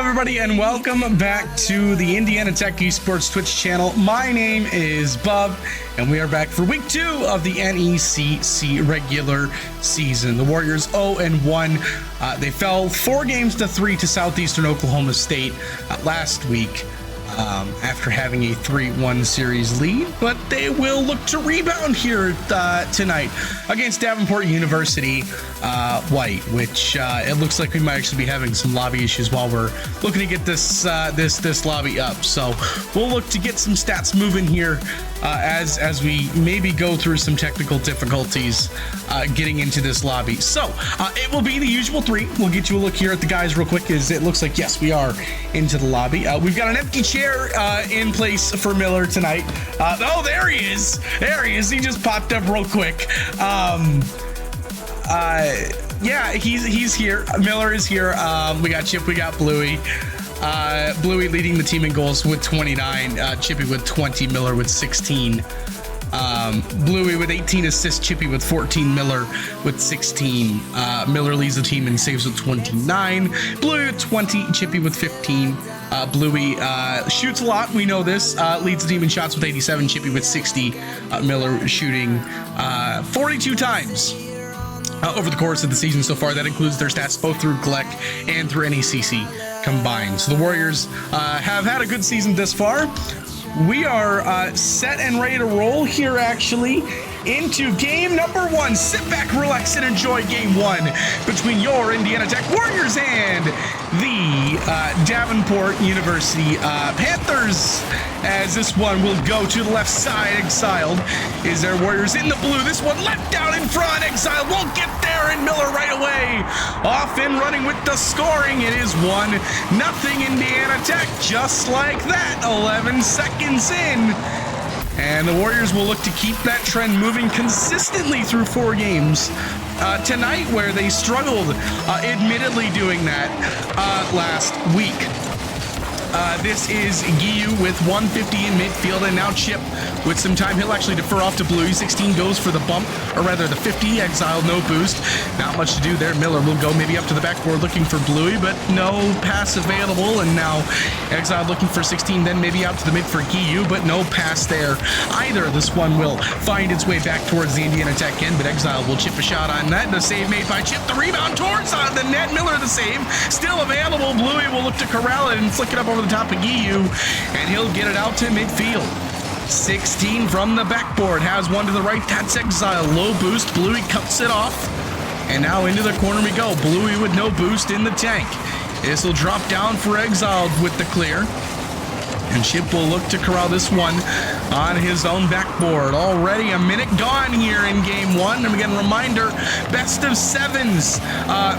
everybody, and welcome back to the Indiana Tech Esports Twitch channel. My name is Bub, and we are back for week 2 of the NECC regular season. The Warriors 0-1. They fell 4-3 to Southeastern Oklahoma State last week after having a 3-1 series lead, but they will look to rebound here tonight against Davenport University White, which it looks like we might actually be having some lobby issues while we're looking to get this lobby up. So we'll look to get some stats moving here as we maybe go through some technical difficulties getting into this lobby. So it will be the usual 3. We'll get you a look here at the guys real quick, as it looks like, yes, we are into the lobby. We've got an empty chair in place for Miller tonight. Oh, there he is. There he is. He just popped up real quick. Yeah, he's here. Miller is here. We got Chip, we got Bluey. Bluey leading the team in goals with 29, Chippy with 20, Miller with 16. Bluey with 18 assists, Chippy with 14, Miller with 16. Miller leads the team in saves with 29, Bluey with 20, Chippy with 15. Bluey shoots a lot, we know this. Leads the team in shots with 87, Chippy with 60. Miller shooting 42 times over the course of the season so far. That includes their stats both through GLEC and through NECC combined. So the Warriors have had a good season this far. We are set and ready to roll here, actually, into game number 1. Sit back, relax, and enjoy game 1 between your Indiana Tech Warriors and the Davenport University Panthers, as this one will go to the left side. Exiled is their Warriors in the blue. This one left down in front. Exiled won't get there, and Miller right away off and running with the scoring. It is 1-0 Indiana Tech, just like that. 11 seconds in. And the Warriors will look to keep that trend moving consistently through 4 games tonight, where they struggled, admittedly, doing that last week. This is Giyu with 150 in midfield, and now Chip with some time. He'll actually defer off to Bluey. 16 goes for the bump, or rather the 50. Exile, no boost. Not much to do there. Miller will go maybe up to the backboard looking for Bluey, but no pass available. And now Exile looking for 16, then maybe out to the mid for Giyu, but no pass there either. This one will find its way back towards the Indiana Tech end, but Exile will chip a shot on that. The save made by Chip. The rebound towards the net. Miller the save. Still available. Bluey will look to corral it and flick it up over the top of Giyu, and he'll get it out to midfield. 16 from the backboard, has one to the right. That's Exile. Low boost. Bluey cuts it off, and now into the corner we go. Bluey with no boost in the tank. This will drop down for Exile with the clear, and Chip will look to corral this one on his own backboard. Already a minute gone here in game 1. And again, reminder, best of 7s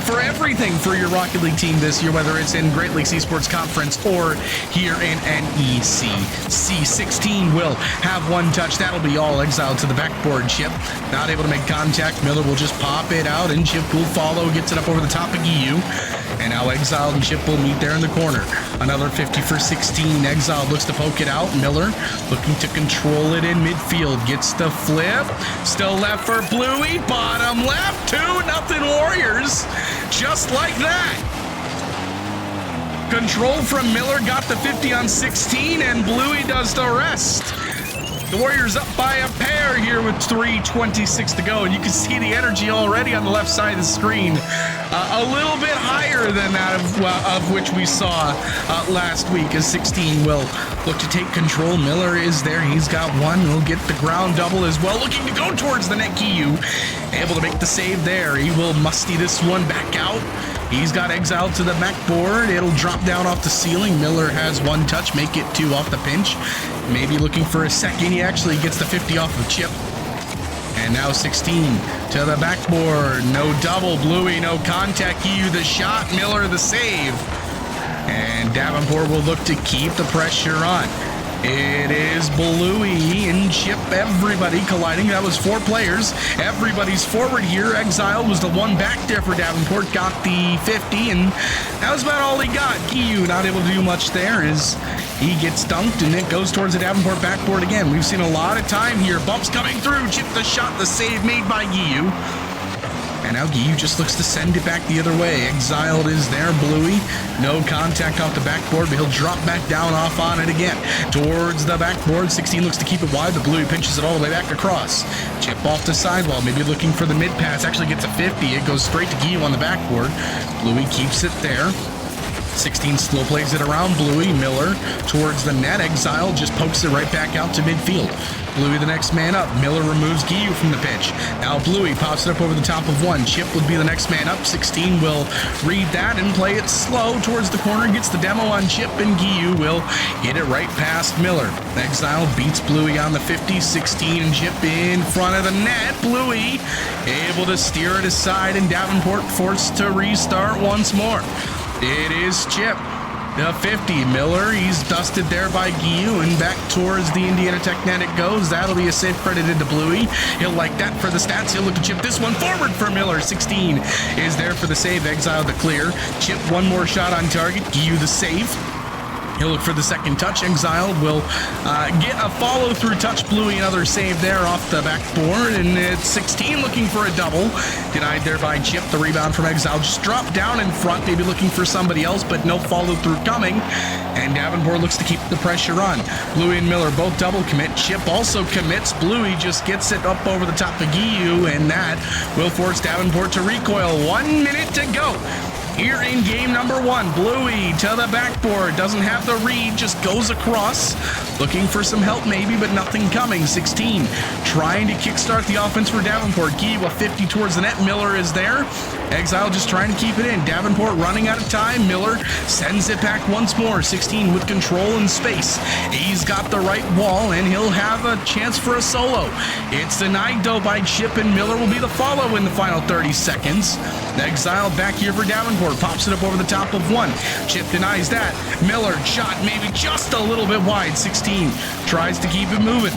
for everything for your Rocket League team this year, whether it's in Great Lakes Esports Conference or here in NECC. 16 will have 1 touch. That'll be all. Exile to the backboard. Chip not able to make contact. Miller will just pop it out, and Chip will follow, gets it up over the top of Giyu. And now Exile and Chip will meet there in the corner. Another 50 for 16. Exile looks to poke it out. Miller looking to control it in midfield. Gets the flip. Still left for Bluey. Bottom left. 2-0 Warriors. Just like that. Control from Miller. Got the 50 on 16, and Bluey does the rest. The Warriors up by a pair here with 3:26 to go, and you can see the energy already on the left side of the screen. A little bit higher than that of which we saw last week, as 16 will look to take control. Miller is there. He's got 1. He'll get the ground double as well, looking to go towards the net. Giyu able to make the save there. He will musty this one back out. He's got Exile to the backboard. It'll drop down off the ceiling. Miller has 1 touch, make it 2 off the pinch. Maybe looking for a second. He actually gets the 50 off of Chip. And now 16 to the backboard. No double. Bluey, no contact. Giyu the shot. Miller the save. And Davenport will look to keep the pressure on. It is Bluey and Chip, everybody colliding. That was 4 players. Everybody's forward here. Exile was the one back there for Davenport. Got the 50, and that was about all he got. Giyu not able to do much there as he gets dunked, and it goes towards the Davenport backboard again. We've seen a lot of time here. Bumps coming through. Chip the shot, the save made by Giyu. And now Giyu just looks to send it back the other way. Exiled is there. Bluey, no contact off the backboard, but he'll drop back down off on it again. Towards the backboard, 16 looks to keep it wide, but Bluey pinches it all the way back across. Chip off the sidewall, maybe looking for the mid pass, actually gets a 50. It goes straight to Giyu on the backboard. Bluey keeps it there. 16 slow plays it around. Bluey, Miller towards the net. Exile just pokes it right back out to midfield. Bluey the next man up. Miller removes Giyu from the pitch. Now Bluey pops it up over the top of one. Chip would be the next man up. 16 will read that and play it slow towards the corner. Gets the demo on Chip, and Giyu will hit it right past Miller. Exile beats Bluey on the 50. 16 and Chip in front of the net. Bluey able to steer it aside, and Davenport forced to restart once more. It is Chip, the 50. Miller, he's dusted there by Giyu, and back towards the Indiana Tech net it goes. That'll be a save credited to Bluey. He'll like that for the stats. He'll look to chip this one forward for Miller. 16 is there for the save. Exile the clear. Chip one more shot on target. Giyu the save. He'll look for the second touch. Exiled will get a follow-through touch. Bluey, another save there off the backboard. And it's 16 looking for a double. Denied there by Chip. The rebound from Exile just dropped down in front, maybe looking for somebody else, but no follow-through coming. And Davenport looks to keep the pressure on. Bluey and Miller both double commit. Chip also commits. Bluey just gets it up over the top of Giyu, and that will force Davenport to recoil. 1 minute to go here in game number one. Bluey to the backboard, doesn't have the read, just goes across, looking for some help maybe, but nothing coming. 16 trying to kickstart the offense for Davenport. Giyu a 50 towards the net. Miller is there. Exile just trying to keep it in. Davenport running out of time. Miller sends it back once more. 16 with control and space. He's got the right wall, and he'll have a chance for a solo. It's denied though by Chip, and Miller will be the follow in the final 30 seconds. Exile back here for Davenport. Pops it up over the top of one. Chip denies that. Miller shot maybe just a little bit wide. 16 tries to keep it moving.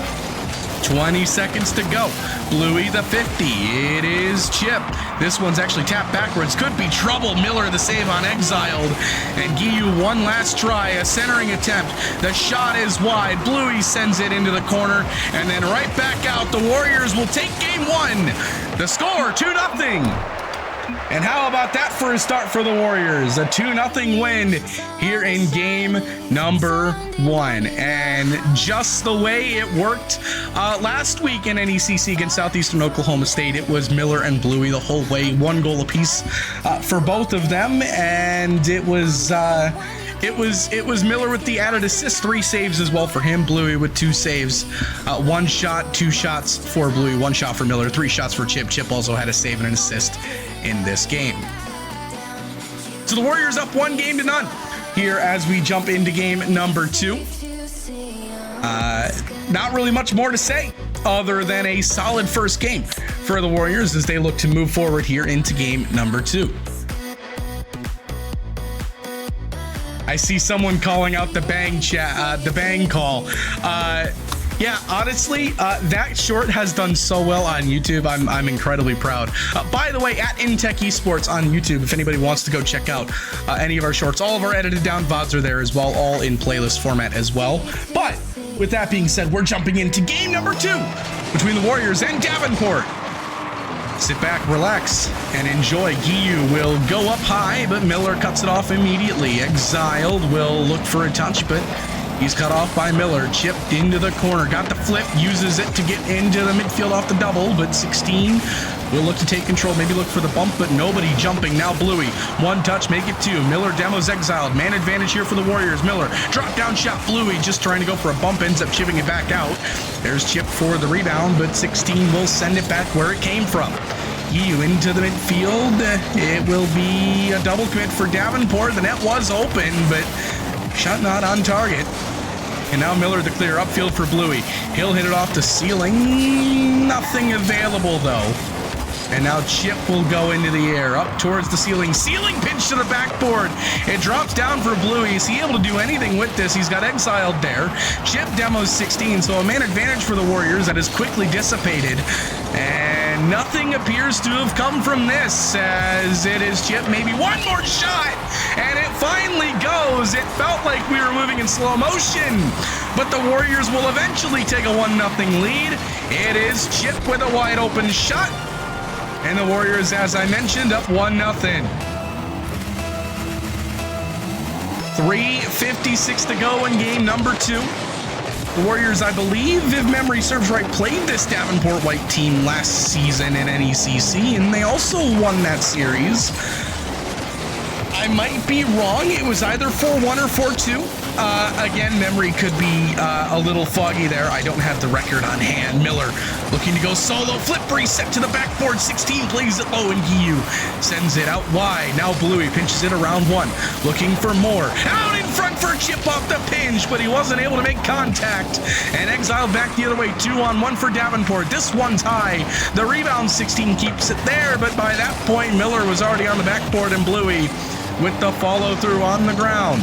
20 seconds to go. Bluey the 50. It is Chip. This one's actually tapped backwards. Could be trouble. Miller the save on Exiled. And Giyu one last try. A centering attempt. The shot is wide. Bluey sends it into the corner. And then right back out. The Warriors will take game one. The score 2-0. And how about that for a start for the Warriors? A 2-0 win here in game number one. And just the way it worked last week in NECC against Southeastern Oklahoma State, it was Miller and Bluey the whole way. 1 goal apiece for both of them. And it was Miller with the added assist, 3 saves as well for him. Bluey with 2 saves, 1 shot, 2 shots for Bluey, 1 shot for Miller, 3 shots for Chip. Chip also had a save and an assist in this game. So the Warriors up 1-0 here as we jump into game number 2. Not really much more to say other than a solid first game for the Warriors as they look to move forward here into game number 2. I see someone calling out the bang chat, the bang call. Yeah, honestly, that short has done so well on YouTube. I'm incredibly proud. By the way, at NECC Esports on YouTube, if anybody wants to go check out any of our shorts, all of our edited down VODs are there as well, all in playlist format as well. But with that being said, we're jumping into game number 2 between the Warriors and Davenport. Sit back, relax, and enjoy. Giyu will go up high, but Miller cuts it off immediately. Exiled will look for a touch, but he's cut off by Miller. Chipped into the corner. Got the flip. Uses it to get into the midfield off the double, but 16 will look to take control. Maybe look for the bump, but nobody jumping. Now Bluey. 1 touch, make it 2. Miller demos Exiled. Man advantage here for the Warriors. Miller. Drop down shot. Bluey just trying to go for a bump. Ends up chipping it back out. There's Chip for the rebound, but 16 will send it back where it came from. Giyu into the midfield. It will be a double commit for Davenport. The net was open, but shot not on target. And now Miller the clear upfield for Bluey. He'll hit it off the ceiling. Nothing available though. And now Chip will go into the air, up towards the ceiling. Ceiling pitch to the backboard. It drops down for Bluey. Is he able to do anything with this? He's got Exiled there. Chip demos 16, so a man advantage for the Warriors that is quickly dissipated. And nothing appears to have come from this, as it is Chip. Maybe 1 more shot, and it finally goes. It felt like we were moving in slow motion, but the Warriors will eventually take a 1-0 lead. It is Chip with a wide open shot. And the Warriors, as I mentioned, up 1-0. 3:56 to go in game number 2. The Warriors, I believe, if memory serves right, played this Davenport White team last season in NECC, and they also won that series. I might be wrong. It was either 4-1 or 4-2. Again, memory could be a little foggy there. I don't have the record on hand. Miller looking to go solo. Flip reset to the backboard. 16 plays it low, and Guillou sends it out wide. Now Bluey pinches it around 1. Looking for more. Out in front for a chip off the pinch, but he wasn't able to make contact. And Exile back the other way. 2-on-1 for Davenport. This one's high. The rebound, 16 keeps it there, but by that point, Miller was already on the backboard, and Bluey with the follow-through on the ground.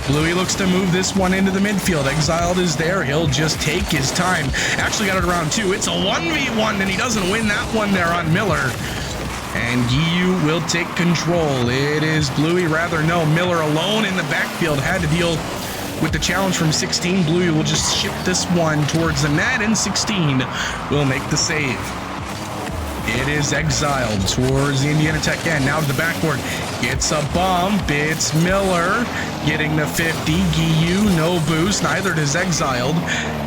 Bluey looks to move this one into the midfield. Exiled is there. He'll just take his time. Actually got it around 2. It's a 1v1, and he doesn't win that one there on Miller. And Guillou will take control. It is Bluey, Miller alone in the backfield. Had to deal with the challenge from 16. Bluey will just ship this one towards the net, and 16 will make the save. It is Exiled towards the Indiana Tech end. Now to the backboard. Gets a bump. It's Miller getting the 50. Guillou, no boost. Neither does Exiled.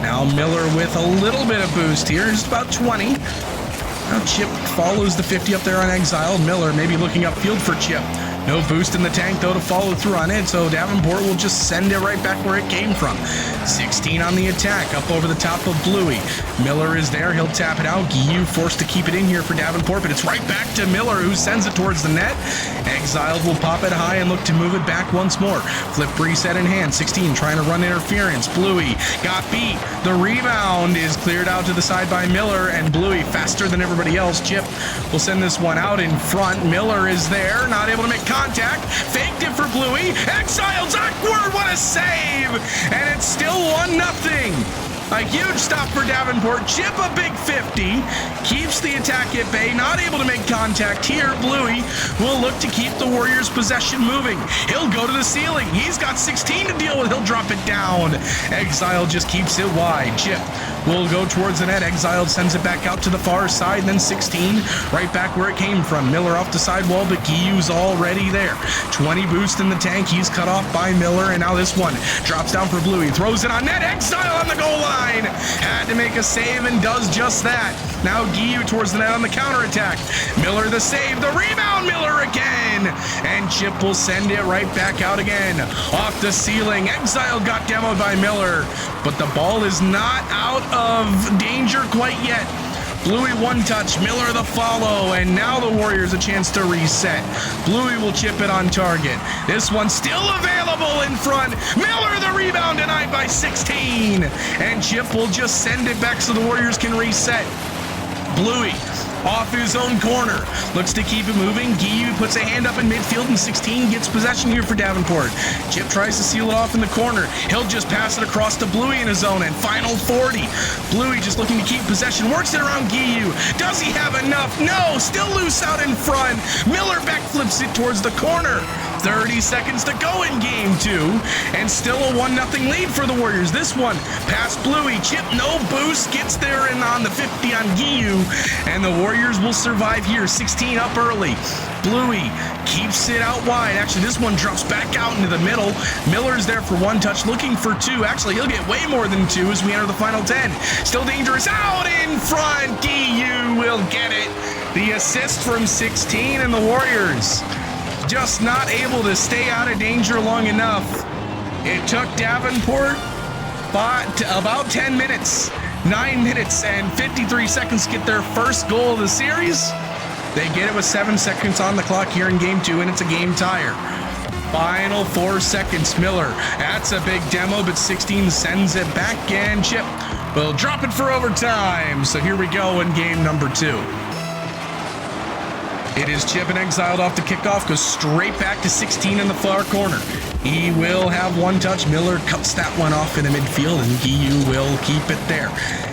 Now Miller with a little bit of boost here. Just about 20. Now Chip follows the 50 up there on Exiled. Miller maybe looking upfield for Chip. No boost in the tank, though, to follow through on it, so Davenport will just send it right back where it came from. 16 on the attack, up over the top of Bluey. Miller is there. He'll tap it out. Guillou forced to keep it in here for Davenport, but it's right back to Miller, who sends it towards the net. Exiled will pop it high and look to move it back once more. Flip reset in hand. 16 trying to run interference. Bluey got beat. The rebound is cleared out to the side by Miller, and Bluey faster than everybody else. Chip will send this one out in front. Miller is there, not able to make contact. Faked it for Bluey. Exile's awkward. What a save! And it's still 1-0. A huge stop for Davenport. Chip a big 50. Keeps the attack at bay. Not able to make contact here. Bluey will look to keep the Warriors' possession moving. He'll go to the ceiling. He's got 16 to deal with. He'll drop it down. Exile just keeps it wide. Chip will go towards the net. Exile sends it back out to the far side. And then 16 right back where it came from. Miller off the sidewall, but Guillau's already there. 20 boost in the tank. He's cut off by Miller. And now this one drops down for Bluey. Throws it on net. Exile on the goal line. Had to make a save and does just that. Now Guillou towards the net on the counterattack. Miller the save. The rebound. Miller again. And Chip will send it right back out again. Off the ceiling. Exile got demoed by Miller. But the ball is not out of danger quite yet. Bluey one touch, Miller the follow, and now the Warriors a chance to reset. Bluey will chip it on target. This one still available in front. Miller the rebound denied by 16. And Chip will just send it back so the Warriors can reset. Bluey off his own corner. Looks to keep it moving. Guillou puts a hand up in midfield, and 16 gets possession here for Davenport. Chip tries to seal it off in the corner. He'll just pass it across to Bluey in his zone, and final 40. Bluey just looking to keep possession. Works it around Guillou. Does he have enough? No! Still loose out in front. Miller backflips it towards the corner. 30 seconds to go in game 2, and still a 1-0 lead for the Warriors. This one past Bluey. Chip no boost, gets there and on the 50 on Guillou, and the Warriors will survive here. 16 up early. Bluey keeps it out wide. Actually, this one drops back out into the middle. Miller's there for one touch, looking for 2. Actually, he'll get way more than 2 as we enter the final 10. Still dangerous out in front. Guillou will get it. The assist from 16, and the Warriors just not able to stay out of danger long enough. It took Davenport about 10 minutes, 9 minutes and 53 seconds to get their first goal of the series. They get it with 7 seconds on the clock here in game 2, and it's a game tire. Final 4 seconds. Miller, that's a big demo, but 16 sends it back, and Chip will drop it for overtime. So here we go in game number 2. It is Chip and Exiled off the kickoff, goes straight back to 16 in the far corner. He will have one touch. Miller cuts that one off in the midfield, and Guillou will keep it there.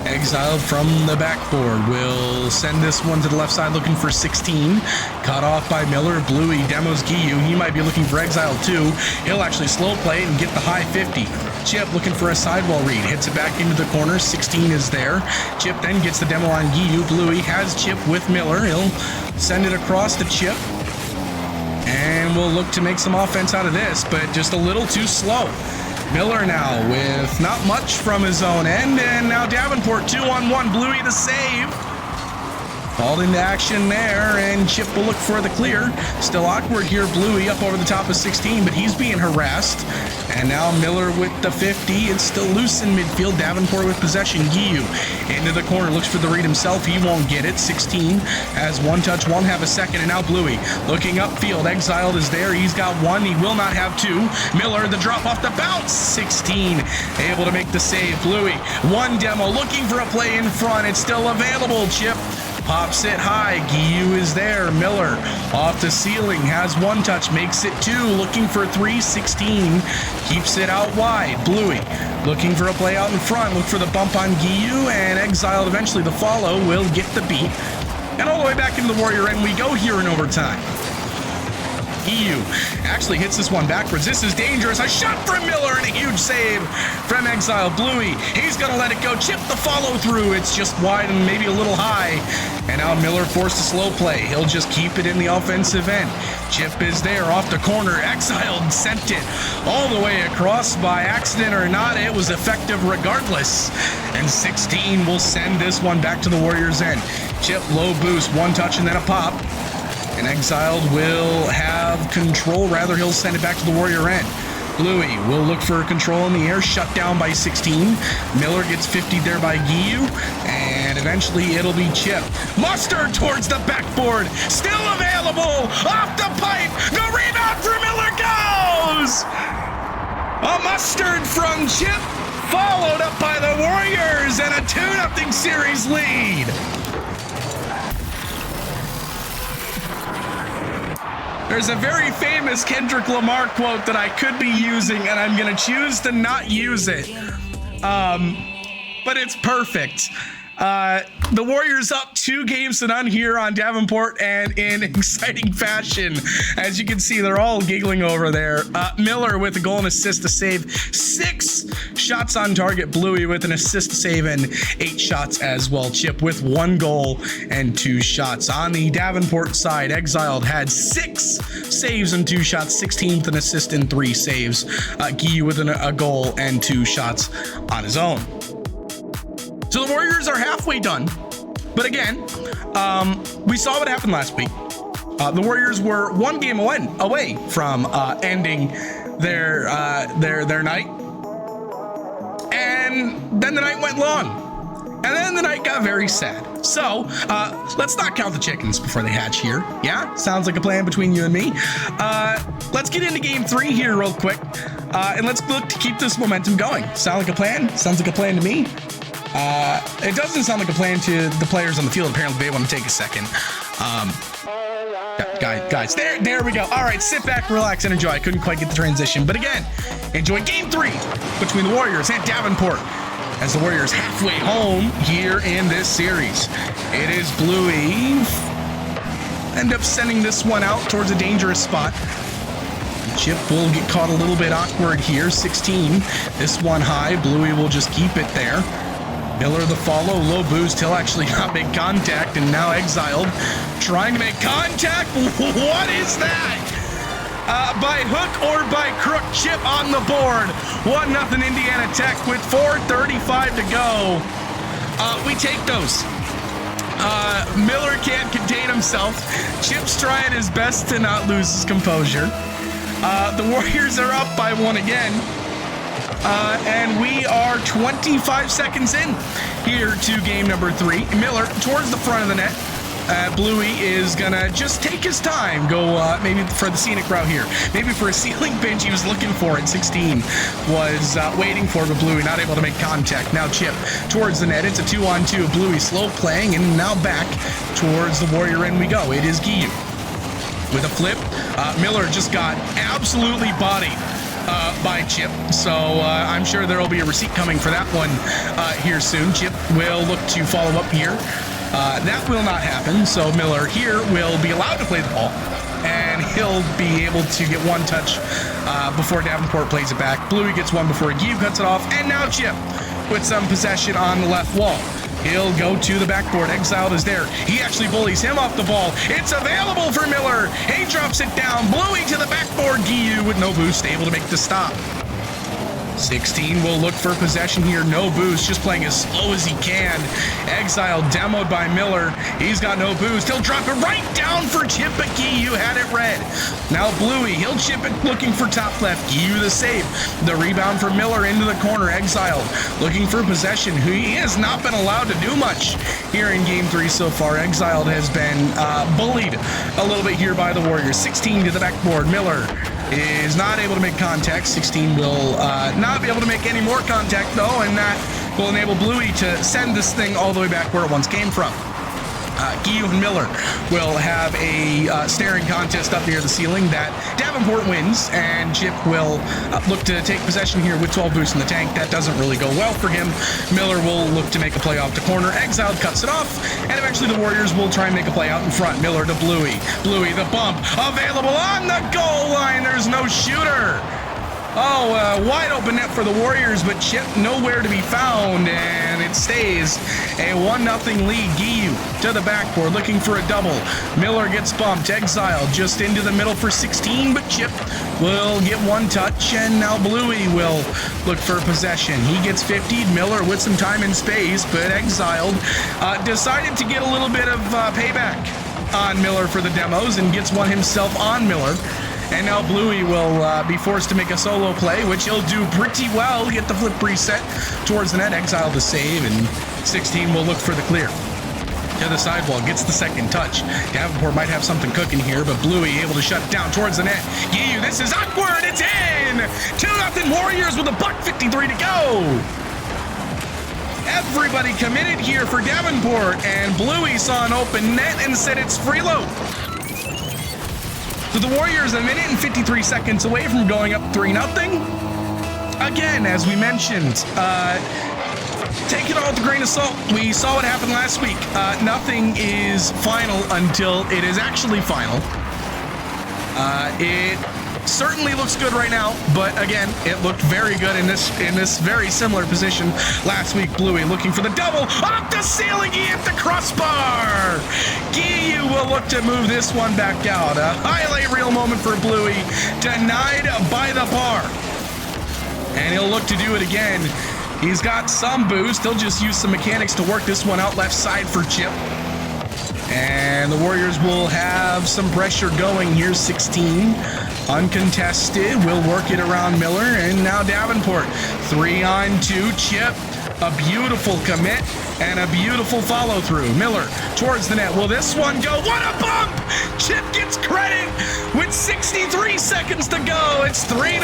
Exiled from the backboard will send this one to the left side looking for 16. Cut off by Miller. Bluey demos Guillou. He might be looking for Exile too. He'll actually slow play and get the high 50. Chip looking for a sidewall read. Hits it back into the corner. 16 is there. Chip then gets the demo on Guillou. Bluey has Chip with Miller. He'll send it across to Chip. And we'll look to make some offense out of this, but just a little too slow. Miller now with not much from his own end, and now Davenport 2-on-1. Bluey the save. Called into action there, and Chip will look for the clear. Still awkward here. Bluey up over the top of 16, but he's being harassed. And now Miller with the 50. It's still loose in midfield. Davenport with possession. Guillou into the corner. Looks for the read himself. He won't get it. 16 has one touch. Won't have a second. And now Bluey looking upfield. Exiled is there. He's got one. He will not have two. Miller, the drop off the bounce. 16 able to make the save. Bluey, one demo. Looking for a play in front. It's still available. Chip pops it high. Guillou is there. Miller off the ceiling. Has one touch. Makes it two. Looking for 3. 16 keeps it out wide. Bluey looking for a play out in front. Look for the bump on Guillou, and Exiled eventually the follow will get the beat. And all the way back into the Warrior end we go here in overtime. Guillou actually hits this one backwards. This is dangerous. A shot from Miller and a huge save from Exile. Bluey, he's going to let it go. Chip the follow through. It's just wide and maybe a little high. And now Miller forced a slow play. He'll just keep it in the offensive end. Chip is there off the corner. Exile sent it all the way across. By accident or not, it was effective regardless. And 16 will send this one back to the Warriors' end. Chip low boost, one touch and then a pop. And Exiled will have control. Rather, he'll send it back to the Warrior end. Bluey will look for control in the air. Shut down by 16. Miller gets 50 there by Guillou. And eventually it'll be Chip. Mustard towards the backboard. Still available. Off the pipe. The rebound for Miller goes. A Mustard from Chip. Followed up by the Warriors. And a 2-0 series lead. There's a very famous Kendrick Lamar quote that I could be using, and I'm going to choose to not use it. But it's perfect. The Warriors up 2-0 here on Davenport, and in exciting fashion. As you can see, they're all giggling over there. Miller with a goal and assist to save. 6 shots on target. Bluey with an assist to save and 8 shots as well. Chip with 1 goal and 2 shots. On the Davenport side, Exiled had 6 saves and 2 shots. 16 with an assist and 3 saves. Guillou with a goal and 2 shots on his own. So the Warriors are halfway done. But again, we saw what happened last week. The Warriors were 1 game away from ending their night. And then the night went long. And then the night got very sad. So let's not count the chickens before they hatch here. Yeah? Sounds like a plan between you and me. Let's get into game 3 here real quick. And let's look to keep this momentum going. Sound like a plan? Sounds like a plan to me. It doesn't sound like a plan to the players on the field. Apparently they want to take a second. Guys, there we go. All right, sit back, relax, and enjoy. I couldn't quite get the transition, but again, enjoy game 3 between the Warriors and Davenport as the Warriors halfway home here in this series. It is Bluey. End up sending this one out towards a dangerous spot. Chip will get caught a little bit awkward here. 16. This one high. Bluey will just keep it there. Miller the follow, low boost, he'll actually not make contact, and now Exiled trying to make contact. What is that? By hook or by crook, Chip on the board. 1-0 Indiana Tech with 4:35 to go. We take those. Miller can't contain himself. Chip's trying his best to not lose his composure. The Warriors are up by 1 again. And we are 25 seconds in here to game number 3. Miller towards the front of the net. Bluey is gonna just take his time, go maybe for the scenic route here, maybe for a ceiling pinch he was looking for at 16, was waiting for, but Bluey not able to make contact. Now Chip towards the net. It's a 2-on-2. Bluey slow playing, and now back towards the Warrior end we go. It is Guillou with a flip. Miller just got absolutely bodied by Chip. So I'm sure there will be a receipt coming for that one here soon. Chip will look to follow up here. That will not happen. So Miller here will be allowed to play the ball. And he'll be able to get one touch before Davenport plays it back. Bluey gets one before Guiu cuts it off. And now Chip with some possession on the left wall. He'll go to the backboard. Exiled is there. He actually bullies him off the ball. It's available for Miller. He drops it down. Bluey to the backboard. Guiu with no boost, able to make the stop. 16 will look for possession here. No boost, just playing as slow as he can. Exile demoed by Miller. He's got no boost. He'll drop it right down for Chip, but Guiu had it red. Now Bluey, he'll chip it looking for top left. Guiu the save. The rebound for Miller into the corner. Exiled looking for possession. He has not been allowed to do much here in game 3 so far. Exiled has been bullied a little bit here by the Warriors. 16 to the backboard. Miller is not able to make contact. 16 will not be able to make any more contact, though, and that will enable Bluey to send this thing all the way back where it once came from. Guiu and Miller will have a staring contest up near the ceiling that Davenport wins, and Chip will look to take possession here with 12 boosts in the tank. That doesn't really go well for him. Miller will look to make a play off the corner. Exiled cuts it off, and eventually the Warriors will try and make a play out in front. Miller to Bluey. Bluey the bump, available on the goal line. There's no shooter. Oh, wide open net for the Warriors, but Chip nowhere to be found, and it stays a 1-0 lead. Guiu to the backboard, looking for a double. Miller gets bumped. Exile just into the middle for 16, but Chip will get one touch, and now Bluey will look for possession. He gets 50'd. Miller with some time and space, but Exiled decided to get a little bit of payback on Miller for the demos and gets one himself on Miller. And now Bluey will be forced to make a solo play, which he'll do pretty well. Get the flip reset towards the net. Exile to save, and 16 will look for the clear. To the sidewall, gets the second touch. Davenport might have something cooking here, but Bluey able to shut it down towards the net. Guiu, this is awkward. It's in! 2-0 Warriors with $1:53 to go. Everybody committed here for Davenport, and Bluey saw an open net and said it's freeload. So the Warriors 1 minute and 53 seconds away from going up 3-0. Again, as we mentioned, take it all with a grain of salt. We saw what happened last week. Nothing is final until it is actually final. It certainly looks good right now, but again, it looked very good in this very similar position last week. Bluey looking for the double off the ceiling. He hit the crossbar. Guiu will look to move this one back out. A highlight reel moment for Bluey, denied by the bar, and he'll look to do it again. He's got some boost. He'll just use some mechanics to work this one out left side for Chip. And the Warriors will have some pressure going here. 16 uncontested. Will work it around Miller. And now Davenport. 3-on-2. Chip. A beautiful commit and a beautiful follow through. Miller towards the net. Will this one go? What a bump! Chip gets credit with 63 seconds to go. It's 3-0.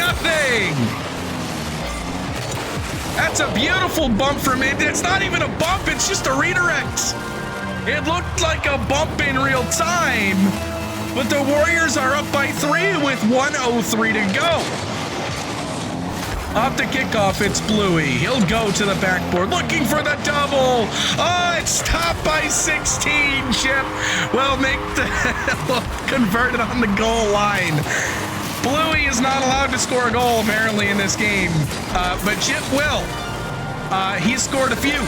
That's a beautiful bump from it. It's not even a bump. It's just a redirect. It looked like a bump in real time, but the Warriors are up by 3 with 1:03 to go. Off the kickoff, it's Bluey. He'll go to the backboard, looking for the double. Oh, it's stopped by 16. Chip will make convert it on the goal line. Bluey is not allowed to score a goal, apparently, in this game, but Chip will. He scored a few.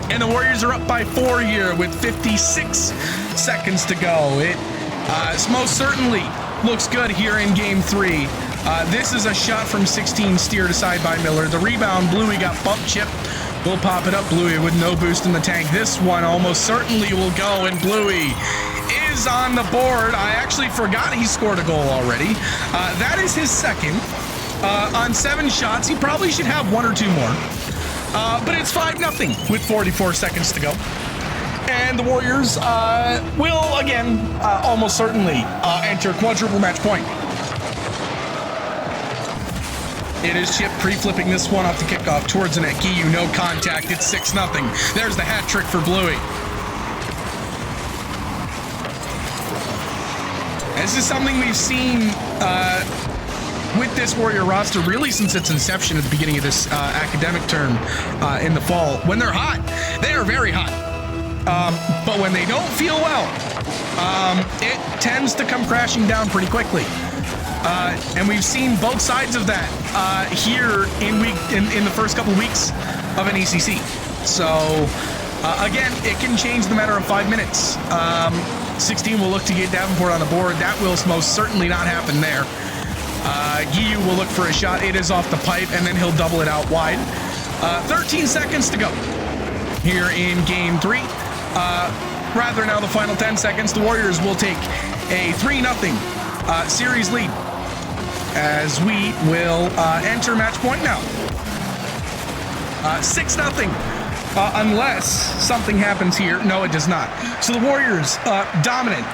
And the Warriors are up by 4 here with 56 seconds to go. It most certainly looks good here in game 3. This is a shot from 16 steered aside by Miller. The rebound, Bluey got bumped. Chip will pop it up. Bluey with no boost in the tank. This one almost certainly will go, and Bluey is on the board. I actually forgot he scored a goal already. That is his second. On 7 shots, he probably should have 1 or 2 more. But it's 5-0 with 44 seconds to go. And the Warriors will, again, almost certainly enter quadruple match point. It is Chip pre-flipping this one off the kickoff towards the net. Guiu, no contact. It's 6-0. There's the hat trick for Bluey. This is something we've seen with this Warrior roster, really since its inception at the beginning of this academic term in the fall. When they're hot, they are very hot. But when they don't feel well, it tends to come crashing down pretty quickly. And we've seen both sides of that here in the first couple weeks of NECC. So again, it can change in the matter of 5 minutes. 16 will look to get Davenport on the board. That will most certainly not happen there. Giyu will look for a shot. It is off the pipe, and then he'll double it out wide. 13 seconds to go here in game 3. Rather now the final 10 seconds, the Warriors will take a 3-0 series lead as we will enter match point now. 6-0 unless something happens here. No, it does not. So the Warriors dominant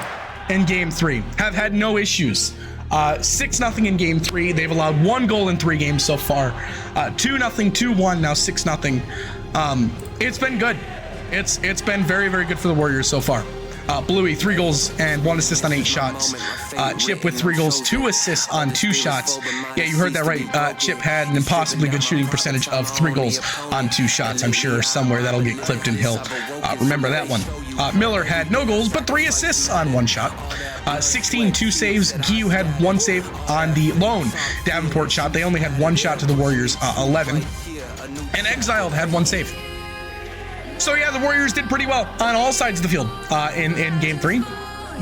in game 3, have had no issues. 6-0 in game 3. They've allowed 1 goal in 3 games so far. 2-0, 2-1, now 6-0. It's been good. It's been very, very good for the Warriors so far. Bluey, 3 goals and 1 assist on 8 shots. Chip with 3 goals, 2 assists on 2 shots. Yeah, you heard that right. Chip had an impossibly good shooting percentage of 3 goals on 2 shots. I'm sure somewhere that'll get clipped and he'll remember that one. Miller had no goals, but 3 assists on 1 shot. 16, 2 saves. Giyu had 1 save on the lone Davenport shot. They only had 1 shot to the Warriors, 11. And Exiled had 1 save. So yeah, the Warriors did pretty well on all sides of the field in game 3.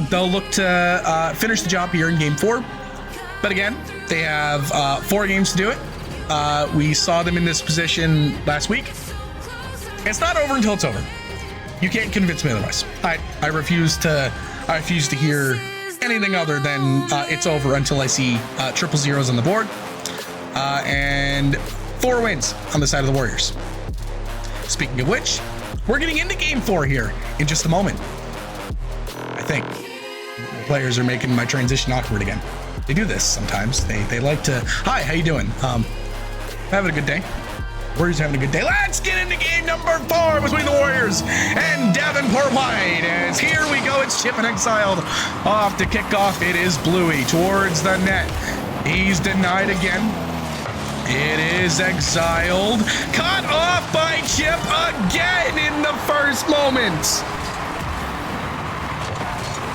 They'll look to finish the job here in game 4. But again, they have 4 games to do it. We saw them in this position last week. It's not over until it's over. You can't convince me otherwise. I refuse to hear anything other than it's over until I see triple zeros on the board and 4 wins on the side of the Warriors. Speaking of which, we're getting into game 4 here in just a moment. I think the players are making my transition awkward again. They do this sometimes. They like to, hi, how you doing? Having a good day? Warriors having a good day. Let's get into game number 4 between the Warriors and Davenport Wide. As here we go, it's Chip and Exiled off to kick off. It is Bluey towards the net. He's denied again. It is Exiled. Cut off by Chip again in the first moment.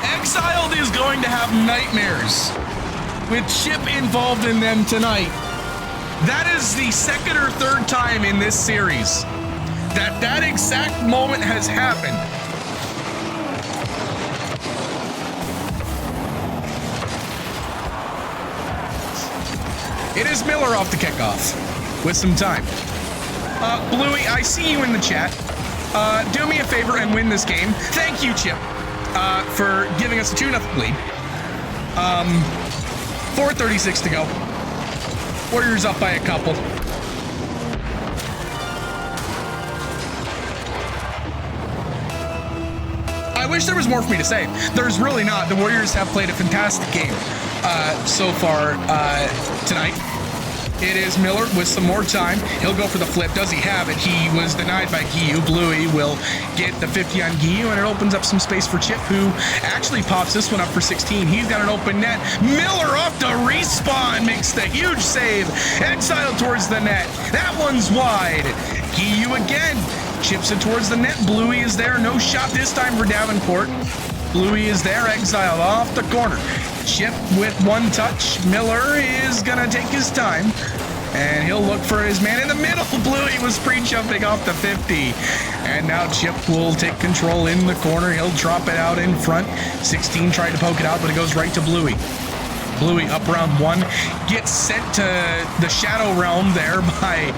Exiled is going to have nightmares with Chip involved in them tonight. That is the 2nd or 3rd time in this series that exact moment has happened. It is Miller off the kickoff with some time. Bluey, I see you in the chat. Do me a favor and win this game. Thank you, Chip, for giving us a 2-0 lead. 4:36 to go. Warriors up by a couple. I wish there was more for me to say. There's really not. The Warriors have played a fantastic game so far tonight. It is Miller with some more time. He'll go for the flip. Does he have it? He was denied by Giyu. Bluey will get the 50 on Giyu, and it opens up some space for Chip, who actually pops this one up for 16. He's got an open net. Miller off the respawn makes the huge save. Exiled towards the net. That one's wide. Giyu again. Chips it towards the net. Bluey is there. No shot this time for Davenport. Bluey is there. Exiled off the corner. Chip with 1 touch. Miller is gonna take his time, and he'll look for his man in the middle. Bluey was pre-jumping off the 50, and now Chip will take control in the corner. He'll drop it out in front. 16 tried to poke it out, but it goes right to Bluey. Bluey up round 1, gets sent to the Shadow Realm there by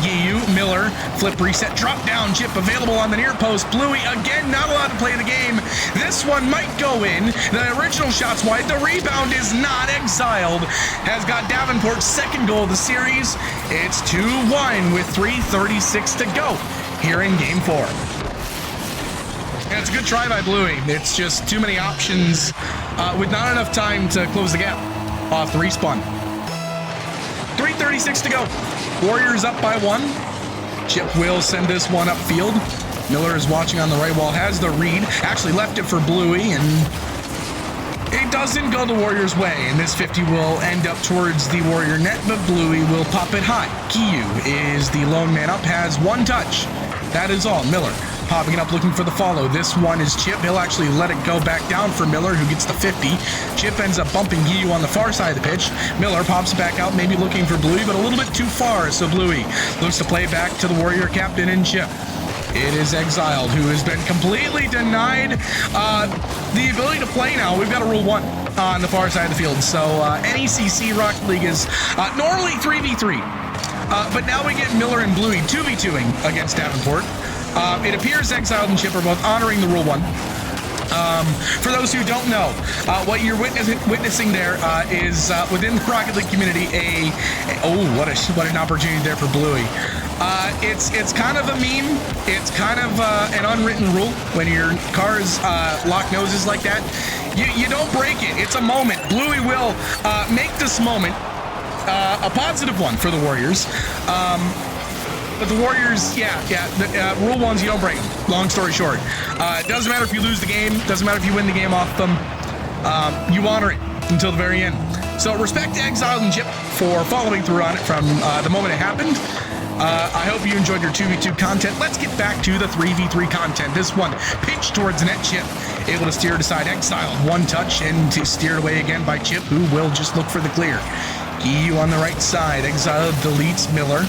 Giyu. Miller, flip reset, drop down, Chip available on the near post. Bluey again not allowed to play the game. This one might go in. The original shot's wide. The rebound is not. Exiled has got Davenport's 2nd goal of the series. It's 2-1 with 3:36 to go here in game 4. And it's a good try by Bluey. It's just too many options with not enough time to close the gap off the respawn. 3:36 to go. Warriors up by 1. Chip will send this one upfield. Miller is watching on the right wall, has the read. Actually left it for Bluey, and It doesn't go the Warriors' way, and this 50 will end up towards the Warrior net, but Bluey will pop it high. Giyu is the lone man up, has one touch. That is all. Miller popping it up, looking for the follow. This one is Chip. He'll actually let it go back down for Miller, who gets the 50. Chip ends up bumping Giyu on the far side of the pitch. Miller pops back out, maybe looking for Bluey, but a little bit too far, so Bluey looks to play back to the Warrior captain and Chip. It is Exiled, who has been completely denied the ability to play now. We've got a Rule 1 on the far side of the field. So NECC Rocket League is normally 3v3. But now we get Miller and Bluey 2v2ing against Davenport. It appears Exiled and Chip are both honoring the Rule 1. For those who don't know, what you're witnessing there is within the Rocket League community what an opportunity there for Bluey. It's kind of a meme. It's kind of an unwritten rule when your cars lock noses like that. You don't break it. It's a moment. Bluey will make this moment a positive one for the Warriors. But the Warriors, the Rule 1s, you don't break them. Long story short. It doesn't matter if you lose the game. Doesn't matter if you win the game off them. You honor it until the very end. So respect to Exiled and Chip for following through on it from the moment it happened. I hope you enjoyed your 2v2 content. Let's get back to the 3v3 content. This one, pitch towards net. Chip able to steer it aside. Exiled, one touch and steered away again by Chip, who will just look for the clear. Giyu on the right side. Exiled deletes Miller.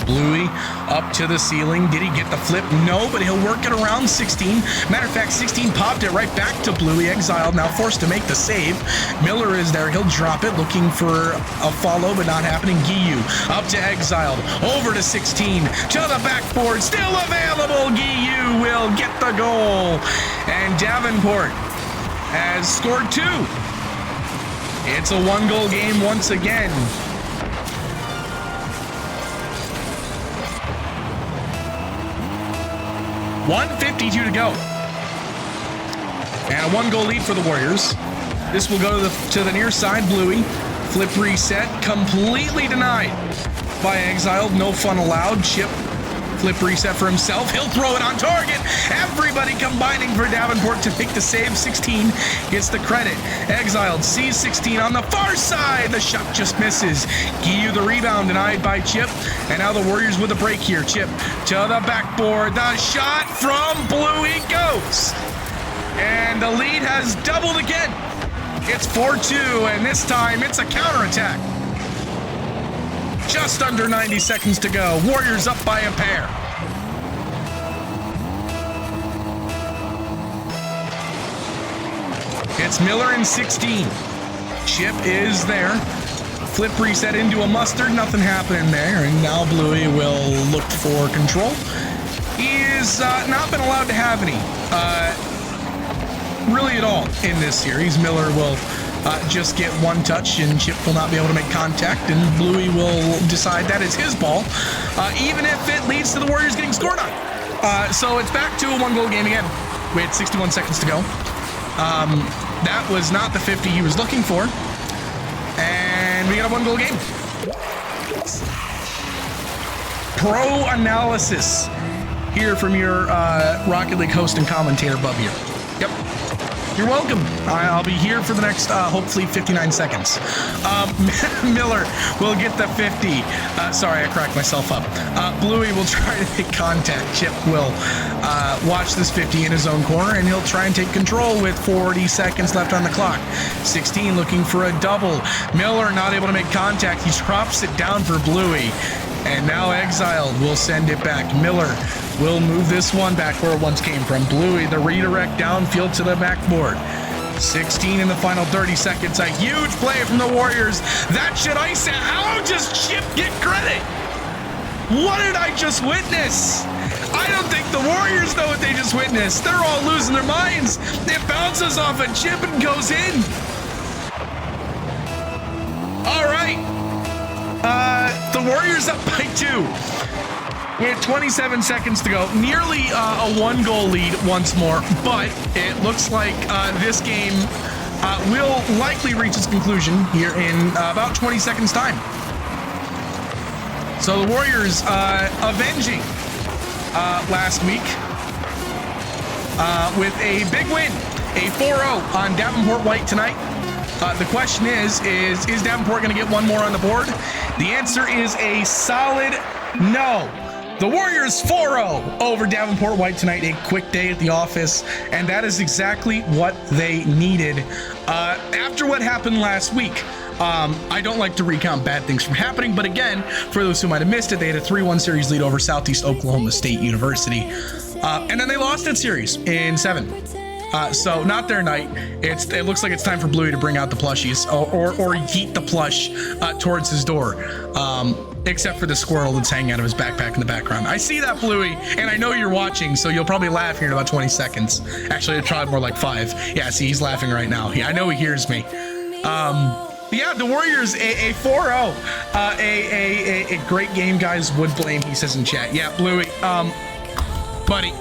Bluey up to the ceiling. Did he get the flip? No, but he'll work it around 16. Matter of fact, 16 popped it right back to Bluey. Exiled now forced to make the save. Miller is there. He'll drop it, looking for a follow, but not happening. Giyu up to Exiled. Over to 16. To the backboard. Still available. Giyu will get the goal. And Davenport has scored 2. It's a 1-goal game once again. .152 to go. And a 1-goal lead for the Warriors. This will go to the near side. Bluey. Flip reset. Completely denied by Exiled. No fun allowed. Chip. Flip reset for himself. He'll throw it on target. Everybody combining for Davenport to make the save. 16 gets the credit. Exiled sees 16 on the far side. The shot just misses. Giyu the rebound denied by Chip. And now the Warriors with a break here. Chip to the backboard. The shot from Bluey goes. And the lead has doubled again. It's 4-2, and this time it's a counterattack. Just under 90 seconds to go. Warriors up by a pair. It's Miller and 16. Chip is there. Flip reset into a mustard. Nothing happening there. And now Bluey will look for control. He has not been allowed to have any. Really at all in this series. Miller will just get one touch, and Chip will not be able to make contact, and Bluey will decide that is his ball, even if it leads to the Warriors getting scored on. So it's back to a 1-goal game again with 61 seconds to go. That was not the 50 he was looking for, and we got a 1-goal game. Pro analysis here from your Rocket League host and commentator, Bub here. Yep. You're welcome. I'll be here for the next, hopefully, 59 seconds. Miller will get the 50. Sorry, I cracked myself up. Bluey will try to make contact. Chip will watch this 50 in his own corner, and he'll try and take control with 40 seconds left on the clock. 16 looking for a double. Miller not able to make contact. He drops it down for Bluey. And now Exiled will send it back. Miller will move this one back where it once came from. Bluey, the redirect downfield to the backboard. 16 in the final 30 seconds. A huge play from the Warriors. That should ice it. How does Chip get credit? What did I just witness? I don't think the Warriors know what they just witnessed. They're all losing their minds. It bounces off a Chip and goes in. All right. The Warriors up by 2. We had 27 seconds to go. Nearly a 1-goal lead once more, but it looks like this game will likely reach its conclusion here in about 20 seconds' time. So the Warriors avenging last week with a big win a 4-0 on Davenport White tonight. The question is Davenport going to get one more on the board? The answer is a solid no. The Warriors 4-0 over Davenport White tonight. A quick day at the office, and that is exactly what they needed. After what happened last week, I don't like to recount bad things from happening, but again, for those who might have missed it, they had a 3-1 series lead over Southeast Oklahoma State University, and then they lost that series in 7. So not their night. It looks like it's time for Bluey to bring out the plushies or yeet the plush towards his door. Except for the squirrel that's hanging out of his backpack in the background. I see that, Bluey, and I know you're watching, so you'll probably laugh here in about 20 seconds. Actually, it's probably more like 5. Yeah, see, he's laughing right now. Yeah, I know he hears me. Yeah, the Warriors, a 4-0. A great game, guys. Would blame, he says in chat. Yeah, Bluey, buddy.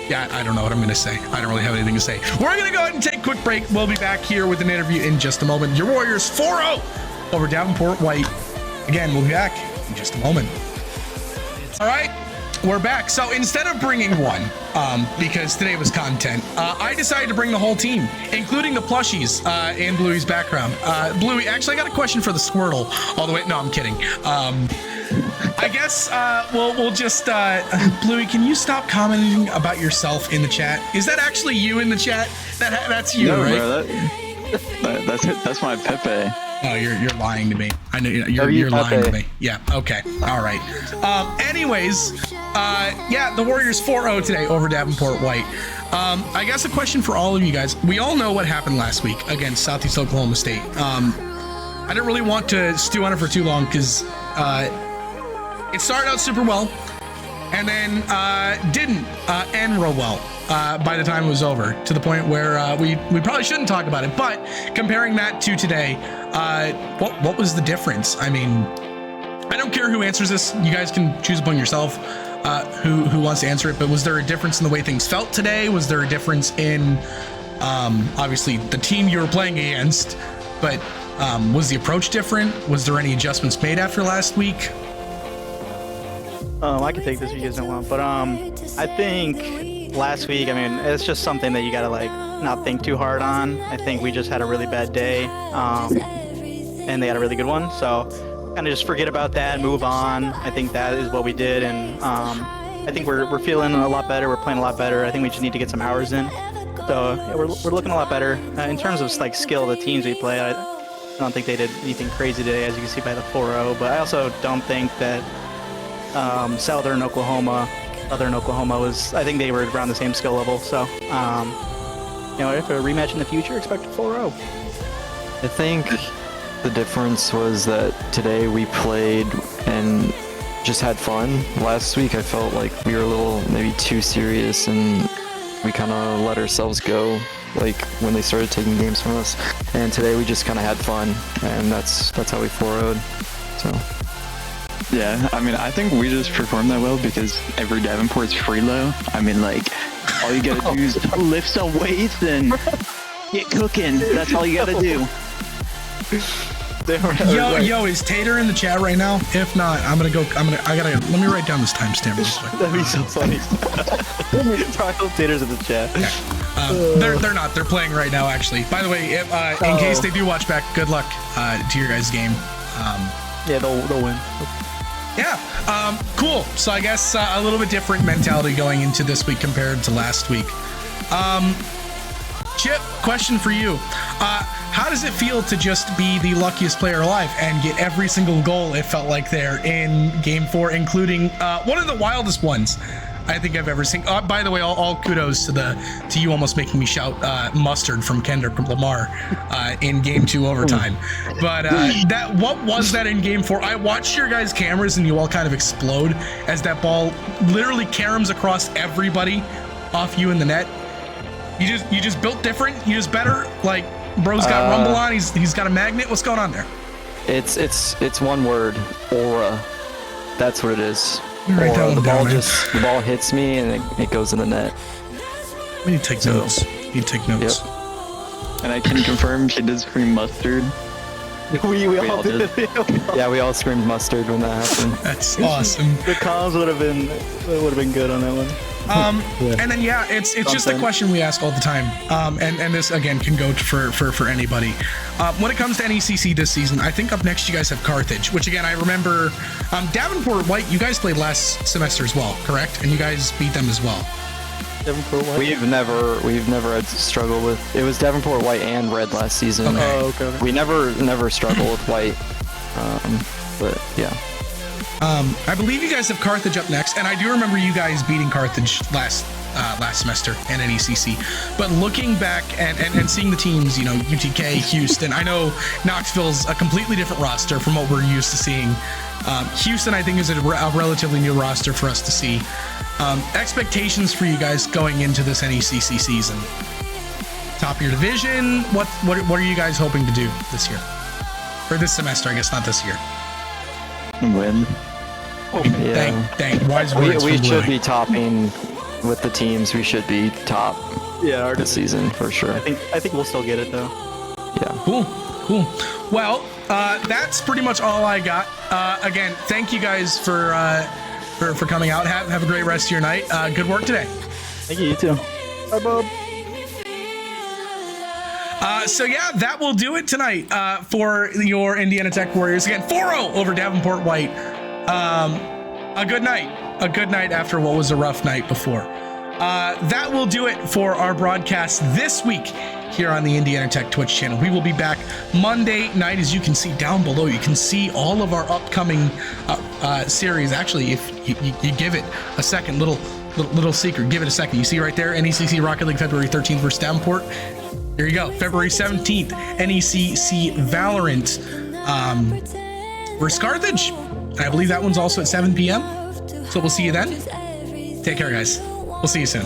Yeah, I don't know what I'm going to say. I don't really have anything to say. We're going to go ahead and take a quick break. We'll be back here with an interview in just a moment. Your Warriors 4-0 over Davenport White. Again, we'll be back in just a moment. All right, we're back. So instead of bringing one, because today was content, I decided to bring the whole team, including the plushies in Bluey's background. Bluey, actually, I got a question for the Squirtle all the way. No, I'm kidding. I guess we'll just Bluey, can you stop commenting about yourself in the chat? Is that actually you in the chat? That's you, no, right? Bro, that's my Pepe. Oh, you're lying to me. I know you're lying to me. Yeah. Okay. All right. Anyways, yeah, the Warriors 4-0 today over Davenport White. I guess a question for all of you guys. We all know what happened last week against Southeast Oklahoma State. I didn't really want to stew on it for too long because it started out super well and then didn't end real well by the time it was over, to the point where we probably shouldn't talk about it. But comparing that to today, what was the difference? I mean, I don't care who answers this. You guys can choose upon yourself who wants to answer it. But was there a difference in the way things felt today? Was there a difference in obviously the team you were playing against? But was the approach different? Was there any adjustments made after last week? I can take this if you guys don't want, but I think last week, I mean, it's just something that you gotta like not think too hard on. I think we just had a really bad day, and they had a really good one, so kind of just forget about that, move on. I think that is what we did, and I think we're feeling a lot better. We're playing a lot better. I think we just need to get some hours in. So yeah, we're looking a lot better in terms of like skill of the teams we play. I don't think they did anything crazy today, as you can see by the 4-0. But I also don't think that Southern Oklahoma was, I think they were around the same skill level. So, you know, if a rematch in the future, expect a 4-0. I think the difference was that today we played and just had fun. Last week I felt like we were a little maybe too serious and we kind of let ourselves go, like when they started taking games from us. And today we just kind of had fun, and that's how we 4-0'd. So. Yeah, I mean, I think we just performed that well because every Davenport's free low. I mean, like, all you gotta do is lift some weights and get cooking. That's all you gotta do. Yo, is Tater in the chat right now? If not, let me write down this timestamp real quick. That'd be so funny. Tater's in the chat. Yeah. They're not. They're playing right now, actually. By the way, if, in case they do watch back, good luck to your guys' game. Yeah, they'll win. Yeah, cool. So I guess a little bit different mentality going into this week compared to last week. Chip, question for you. How does it feel to just be the luckiest player alive and get every single goal, it felt like, there in Game 4, including one of the wildest ones I think I've ever seen? By the way, all kudos to you almost making me shout mustard from Kendrick Lamar in Game 2 overtime. But what was that in Game 4? I watched your guys' cameras and you all kind of explode as that ball literally caroms across everybody off you in the net. You just built different. You just better. Like, bro's got rumble on. He's got a magnet. What's going on there? It's one word, aura. That's what it is. Right aura. The ball hits me and it goes in the net. We need to take notes. Yep. And I can confirm she did scream mustard. We all all did. Yeah, we all screamed mustard when that happened. That's awesome. The comms would have been good on that one. And then it's just the Something. question we ask all the time. And this again can go for anybody. When it comes to NECC this season, I think up next you guys have Carthage, which again I remember Davenport White. You guys played last semester as well, correct? And you guys beat them as well. Davenport White. We've never had to struggle with. It was Davenport White and Red last season. Okay. Oh, okay. We never struggle with White. But yeah. I believe you guys have Carthage up next, and I do remember you guys beating Carthage last semester in NECC. But looking back and seeing the teams, UTK, Houston, I know Knoxville's a completely different roster from what we're used to seeing. Houston, I think, is a relatively new roster for us to see. Expectations for you guys going into this NECC season? Top of your division? What are you guys hoping to do this year? Or this semester, I guess, not this year. Win. Yeah. Dang, wise words We from should Bluey. be topping with the teams. We should be top Yeah, this season for sure. I think we'll still get it though. Yeah. Cool. Well, that's pretty much all I got. Again, thank you guys for coming out. Have a great rest of your night. Good work today. Thank you too. Bye, Bob. So yeah, that will do it tonight for your Indiana Tech Warriors. Again, 4-0 over Davenport White. A good night after what was a rough night before. That will do it for our broadcast this week here on the Indiana Tech Twitch channel. We will be back Monday night. As you can see down below, you can see all of our upcoming series. Actually, if you give it a second, little secret, give it a second. You see right there, NECC Rocket League February 13th versus Davenport. Here you go, February 17th, NECC Valorant versus Carthage. And I believe that one's also at 7 p.m. So we'll see you then. Take care, guys. We'll see you soon.